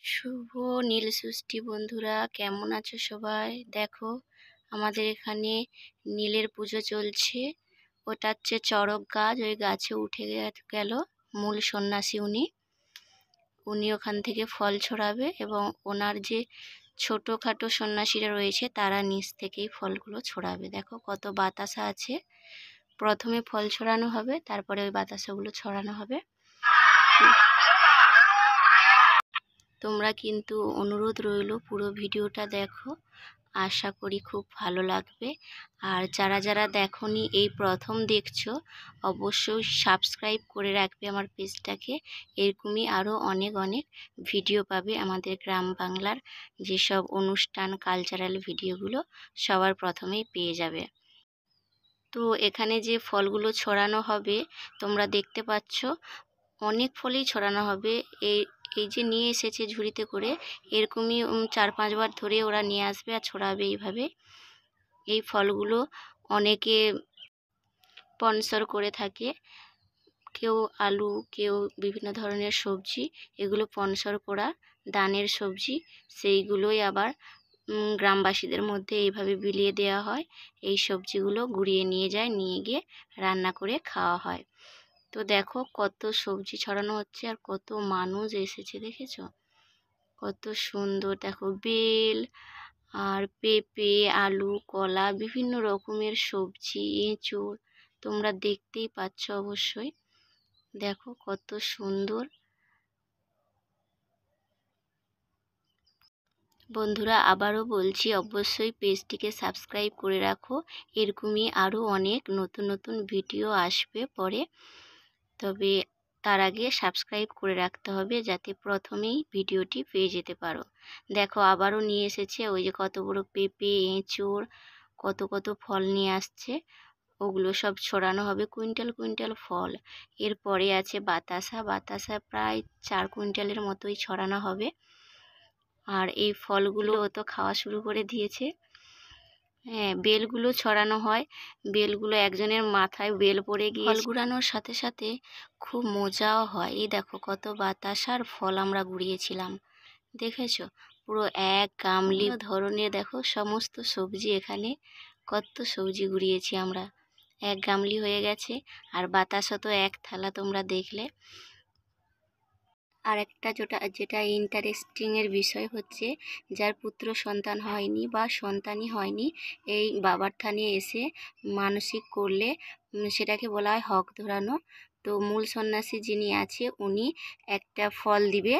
শুভ নীল ষষ্ঠী বন্ধুরা, কেমন আছো সবাই? দেখো আমাদের এখানে নীলের পুজো চলছে। ওটা হচ্ছে চড়ক গাছ, ওই গাছে উঠে গেল মূল সন্ন্যাসী। উনি ওখান থেকে ফল ছড়াবে এবং ওনার যে ছোটোখাটো সন্ন্যাসীরা রয়েছে তারা নিচ থেকেই ফলগুলো ছড়াবে। দেখো কত বাতাসা আছে। প্রথমে ফল ছড়ানো হবে, তারপরে ওই বাতাসাগুলো ছড়ানো হবে। তোমরা কিন্তু অনুরোধ রইল পুরো ভিডিওটা দেখো, আশা করি খুব ভালো লাগবে। আর যারা যারা দেখোনি, এই প্রথম দেখছো, অবশ্যই সাবস্ক্রাইব করে রাখবে আমার পেজটাকে। এরকমই আরও অনেক অনেক ভিডিও পাবে আমাদের গ্রাম বাংলার যেসব অনুষ্ঠান, কালচারাল ভিডিওগুলো সবার প্রথমেই পেয়ে যাবে। তো এখানে যে ফলগুলো ছড়ানো হবে তোমরা দেখতে পাচ্ছ, অনেক ফলই ছড়ানো হবে। এই এই যে নিয়ে এসেছে ঝুড়িতে করে, এরকমই 4-5 বার ধরে ওরা নিয়ে আসবে আর ছড়াবে এইভাবে। এই ফলগুলো অনেকে স্পন্সর করে থাকে, কেউ আলু, কেউ বিভিন্ন ধরনের সবজি, এগুলো স্পন্সর করা দানের সবজি, সেইগুলোই আবার গ্রামবাসীদের মধ্যে এইভাবে বিলিয়ে দেওয়া হয়। এই সবজিগুলো গুঁড়িয়ে নিয়ে যায়, নিয়ে গিয়ে রান্না করে খাওয়া হয়। তো দেখো কত সবজি ছড়ানো হচ্ছে আর কত মানুষ এসেছে, দেখেছো কত সুন্দর। দেখো বেল আর পেঁপে, আলু, কলা, বিভিন্ন রকমের সবজি, এঁচোড়, তোমরা দেখতেই পাচ্ছ অবশ্যই। দেখো কত সুন্দর। বন্ধুরা আবারও বলছি, অবশ্যই পেজটিকে সাবস্ক্রাইব করে রাখো। এরকমই আরও অনেক নতুন নতুন ভিডিও আসবে পরে, তবে তার আগে সাবস্ক্রাইব করে রাখতে হবে যাতে প্রথমেই ভিডিওটি পেয়ে যেতে পারো। দেখো আবারও নিয়ে এসেছে, ওই যে কত বড় পেঁপে, এঁচোড়, কত কত ফল নিয়ে আসছে। ওগুলো সব ছড়ানো হবে, কুইন্টাল কুইন্টাল ফল। এরপরে আছে বাতাসা, বাতাসা প্রায় 4 কুইন্টালের মতোই ছড়ানো হবে। আর এই ফলগুলো তো খাওয়া শুরু করে দিয়েছে। হ্যাঁ, বেলগুলো ছড়ানো হয়। বেলগুলো একজনের মাথায় বেল পড়ে গিয়ে ফল গুড়ানোর সাথে সাথে খুব মজাও হয়। এই দেখো কত বাতাসার ফল আমরা গুড়িয়েছিলাম, দেখেছো? পুরো এক গামলি ধরনের দেখো সমস্ত সবজি, এখানে কত সবজি গুড়িয়েছি আমরা। এক গামলি হয়ে গেছে। আর বাতাসা তো এক থালা, তোমরা দেখলে। আর একটা যেটা ইন্টারেস্টিংয়ের বিষয় হচ্ছে, যার পুত্র সন্তান হয়নি বা সন্তানই হয়নি, এই বাবার থানে এসে মানসিক করলে সেটাকে বলা হয় হক ধরানো। তো মূল সন্ন্যাসী যিনি আছে উনি একটা ফল দিবে,